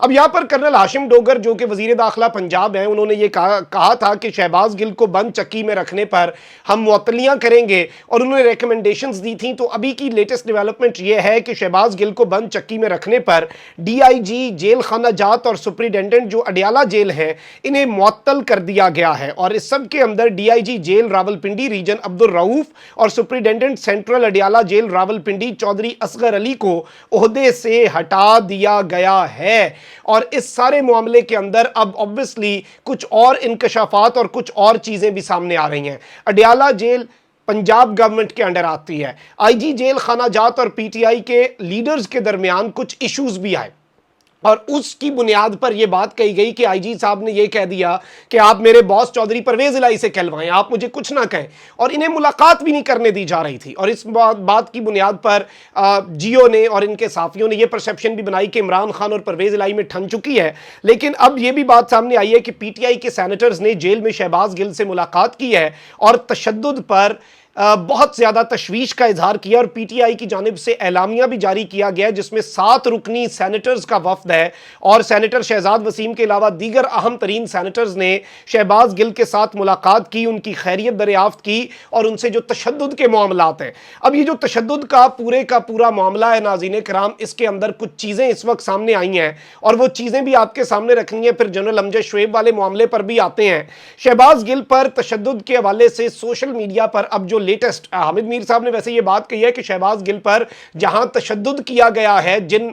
اب یہاں پر کرنل ہاشم ڈوگر جو کہ وزیر داخلہ پنجاب ہیں، انہوں نے یہ کہا تھا کہ شہباز گل کو بند چکی میں رکھنے پر ہم معطلیاں کریں گے، اور انہوں نے ریکمنڈیشنز دی تھیں. تو ابھی کی لیٹسٹ ڈیولپمنٹ یہ ہے کہ شہباز گل کو بند چکی میں رکھنے پر ڈی آئی جی جیل خانہ جات اور سپریڈنڈنٹ جو اڈیالہ جیل ہے انہیں معطل کر دیا گیا ہے. اور اس سب کے اندر D I G jail Rawalpindi region Abdur Rauf اور superintendent central Adiala jail Rawalpindi Chaudhry Asghar Ali کو عہدے سے ہٹا دیا گیا ہے. اور اس سارے معاملے کے اندر اب obviously کچھ اور انکشافات اور کچھ اور چیزیں بھی سامنے آ رہی ہیں. اڈیالہ جیل پنجاب گورنمنٹ کے انڈر آتی ہے. آئی جی جیل خانہ جات اور پی ٹی آئی کے لیڈرز کے درمیان کچھ ایشوز بھی آئے، اور اس کی بنیاد پر یہ بات کہی گئی کہ آئی جی صاحب نے یہ کہہ دیا کہ آپ میرے باس چودھری پرویز الہی سے کہلوائیں، آپ مجھے کچھ نہ کہیں. اور انہیں ملاقات بھی نہیں کرنے دی جا رہی تھی. اور اس بات کی بنیاد پر جیو نے اور ان کے صحافیوں نے یہ پرسیپشن بھی بنائی کہ عمران خان اور پرویز الہی میں ٹھن چکی ہے. لیکن اب یہ بھی بات سامنے آئی ہے کہ پی ٹی آئی کے سینیٹرز نے جیل میں شہباز گل سے ملاقات کی ہے اور تشدد پر بہت زیادہ تشویش کا اظہار کیا، اور پی ٹی آئی کی جانب سے اعلامیہ بھی جاری کیا گیا جس میں 7 رکنی سینیٹرز کا وفد ہے، اور سینیٹر شہزاد وسیم کے علاوہ دیگر اہم ترین سینیٹرز نے شہباز گل کے ساتھ ملاقات کی، ان کی خیریت دریافت کی اور ان سے جو تشدد کے معاملات ہیں. اب یہ جو تشدد کا پورا معاملہ ہے ناظرین کرام، اس کے اندر کچھ چیزیں اس وقت سامنے آئی ہیں اور وہ چیزیں بھی آپ کے سامنے رکھنی ہیں. پھر جنرل امجد شعیب والے معاملے پر بھی آتے ہیں. شہباز گل پر تشدد کے حوالے سے سوشل میڈیا پر اب جو لیٹسٹ حامد میر صاحب نے ویسے یہ بات کہی ہے کہ شہباز گل پر جہاں تشدد کیا گیا ہے جن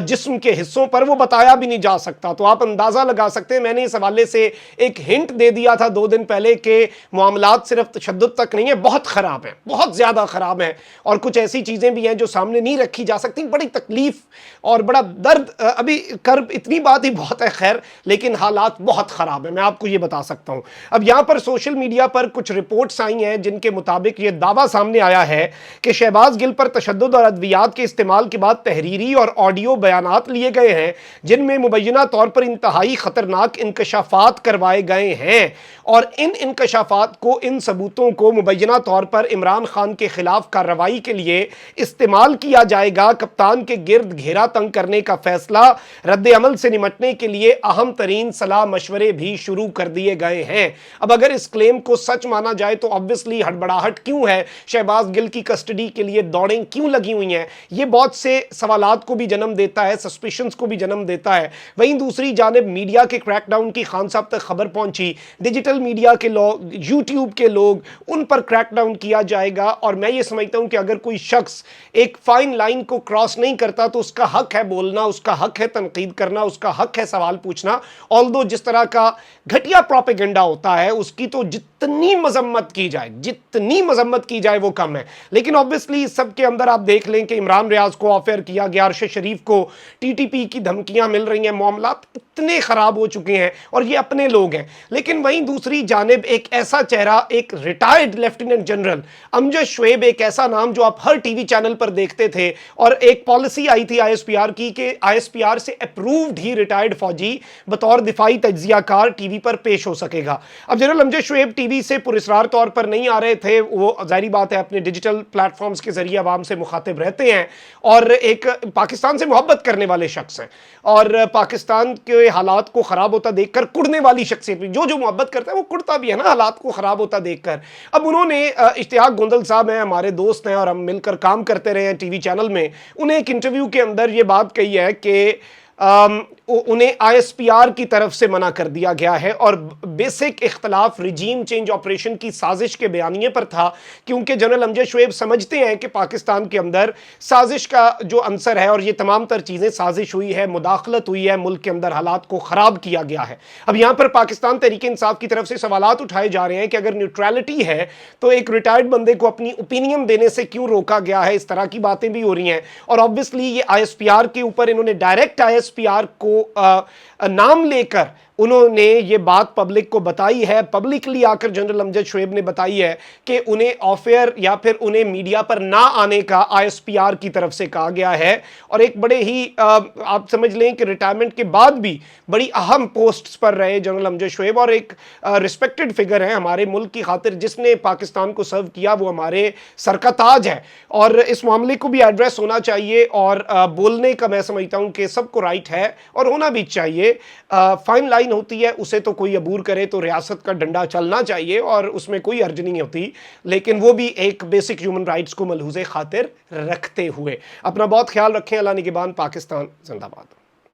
جسم کے حصوں پر وہ بتایا بھی نہیں جا سکتا. تو آپ اندازہ لگا سکتے ہیں، میں نے اس حوالے سے ایک ہنٹ دے دیا تھا 2 دن پہلے کہ معاملات صرف تشدد تک نہیں ہیں، بہت خراب ہیں، بہت زیادہ خراب ہیں، اور کچھ ایسی چیزیں بھی ہیں جو سامنے نہیں رکھی جا سکتی. بڑی تکلیف اور بڑا درد، ابھی کرب اتنی بات ہی بہت ہے خیر، لیکن حالات بہت خراب ہیں، میں آپ کو یہ بتا سکتا ہوں. اب یہاں پر سوشل میڈیا پر کچھ رپورٹس آئی ہیں جن کے مطابق یہ دعویٰ سامنے آیا ہے کہ شہباز گل پر تشدد اور ادویات کے استعمال کے بعد تحریری اور آڈیو بیانات لیے گئے ہیں جن میں مبینہ طور پر انتہائی خطرناک انکشافات کروائے گئے ہیں، اور ان انکشافات کو، ان ثبوتوں کو مبینہ طور پر عمران خان کے خلاف کارروائی کے لیے استعمال کیا جائے گا. کپتان کے گرد گھیرا تنگ کرنے کا فیصلہ، رد عمل سے نمٹنے کے لیے اہم ترین صلاح مشورے بھی شروع کر دیے گئے ہیں. اب اگر اس کلیم کو سچ مانا جائے تو obviously ہڑبڑاہٹ کیوں ہے، شہباز گل کی کسٹڈی کے لیے دوڑیں کیوں لگی ہوئی ہیں، یہ بہت سے سوالات کو بھی جنم دیتا ہے، سسپیشنز کو بھی جنم دیتا ہے. وہیں دوسری جانب میڈیا کے کریک ڈاؤن کی خان صاحب تک خبر پہنچی، ڈیجیٹل میڈیا کے لوگ، یوٹیوب کے لوگ، ان پر کریک ڈاؤن کیا جائے گا. اور میں یہ سمجھتا ہوں کہ اگر کوئی شخص ایک فائن لائن کو کراس نہیں کرتا تو اس کا حق ہے بولنا، اس کا حق ہے تنقید کرنا، اس کا حق ہے سوال پوچھنا. although جس طرح کا گھٹیا پروپیگنڈا ہوتا ہے اس کی تو جتنی مذمت کی جائے وہ کم ہے. لیکن obviously اس سب کے اندر آپ دیکھ لیں کہ عمران ریاض کو آفر کیا گیا، ارشد شریف کو ٹی ٹی پی کی دھمکیاں مل رہی ہیں، معاملات اتنے خراب ہو چکے ہیں اور یہ اپنے لوگ ہیں. لیکن وہیں دوسری جانب ایک ایسا چہرہ، ایک ریٹائرڈ لیفٹیننٹ جنرل امجد شعیب، ایک ایسا نام جو آپ ہر ٹی وی چینل پر دیکھتے تھے، اور ایک پالیسی آئی تھی آئی ایس پی آر کی کہ آئی ایس پی آر سے اپرووڈ ہی ریٹائرڈ فوجی بطور دفاعی تجزیہ کار ٹی وی پر پیش ہو سکے گا. اب جنرل امجد شعیب ٹی وی سے پراسرار طور پر نہیں آ رہے تھے، وہ ظاہری بات ہے اپنے ڈیجیٹل پلیٹ فارمز کے ذریعے عوام سے مخاطب رہتے ہیں اور ایک پاکستان سے محبت کرنے والے شخص ہیں، اور پاکستان کے حالات کو خراب ہوتا دیکھ کر کڑنے والی شخصیت بھی، جو محبت کرتا ہے وہ کڑتا بھی ہے نا حالات کو خراب ہوتا دیکھ کر. اب انہوں نے، اشتیاق گوندل صاحب ہیں، ہمارے دوست ہیں اور ہم مل کر کام کرتے رہے ہیں ٹی وی چینل میں، انہیں ایک انٹرویو کے اندر یہ بات کہی ہے کہ انہیں آئی ایس پی آر کی طرف سے منع کر دیا گیا ہے، اور بیسک اختلاف رجیم چینج آپریشن کی سازش کے بیانیے پر تھا، کیونکہ جنرل امجد شعیب سمجھتے ہیں کہ پاکستان کے اندر سازش کا جو عنصر ہے، اور یہ تمام تر چیزیں سازش ہوئی ہے، مداخلت ہوئی ہے، ملک کے اندر حالات کو خراب کیا گیا ہے. اب یہاں پر پاکستان تحریک انصاف کی طرف سے سوالات اٹھائے جا رہے ہیں کہ اگر نیوٹرالٹی ہے تو ایک ریٹائرڈ بندے کو اپنی اوپینین دینے سے کیوں روکا گیا ہے، اس طرح کی باتیں بھی ہو رہی ہیں. اور obviously یہ آئی ایس پی آر کے اوپر انہوں نے direct I S P R کو نام لے کر انہوں نے یہ بات پبلک کو بتائی ہے، پبلکلی آ کر جنرل امجد شعیب نے بتائی ہے کہ انہیں آف ایئر یا پھر انہیں میڈیا پر نہ آنے کا ISPR کی طرف سے کہا گیا ہے، اور ایک بڑے ہی آپ سمجھ لیں کہ ریٹائرمنٹ کے بعد بھی بڑی اہم پوسٹس پر رہے جنرل امجد شعیب، اور ایک ریسپیکٹڈ فگر ہیں ہمارے ملک کی خاطر، جس نے پاکستان کو سرو کیا وہ ہمارے سر کا تاج ہے، اور اس معاملے کو بھی ایڈریس ہونا چاہیے، اور بولنے کا میں سمجھتا ہوں کہ سب کو رائٹ ہے اور ہونا بھی چاہیے۔ فائن لائن ہوتی ہے، اسے تو کوئی عبور کرے تو ریاست کا ڈنڈا چلنا چاہیے اور اس میں کوئی حرج نہیں ہوتی، لیکن وہ بھی ایک بیسک ہیومن رائٹس کو ملحوظ خاطر رکھتے ہوئے۔ اپنا بہت خیال رکھیں، اللہ نگہبان، پاکستان زندہ باد۔